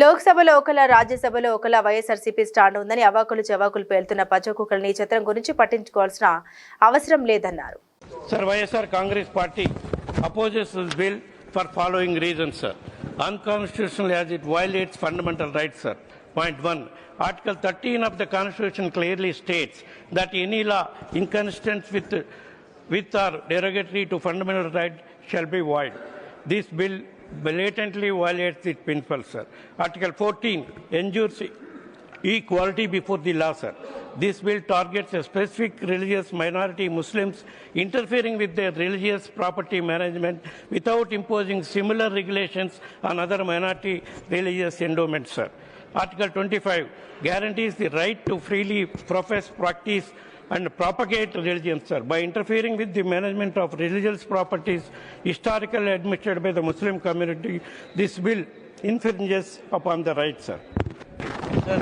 లోక్సభలో ఒకలా రాజ్యసభలో ఒకలా వైఎస్ఆర్సీపీ స్టాండ్ ఉందని అవాకులు జవాకులు పేలుతున్న పచ్చకుక్కలని ఈ చిత్రం గురించి పట్టించుకోవాల్సిన అవసరం లేదన్నారు. Sir, YSR Congress Party opposes this bill for following reasons, sir. Unconstitutional as it violates fundamental rights, sir. Point 1. Article 13 of the Constitution clearly states that any law inconsistent with or derogatory to fundamental rights shall be void. This bill blatantly violates its principles, sir. Article 14 ensures equality before the law, sir. This bill targets a specific religious minority, Muslims, interfering with their religious property management without imposing similar regulations on other minority religious endowments, sir. Article 25 guarantees the right to freely profess, practice, and propagate religion, sir. By interfering with the management of religious properties historically administered by the Muslim community, this bill infringes upon the rights, sir. Sir,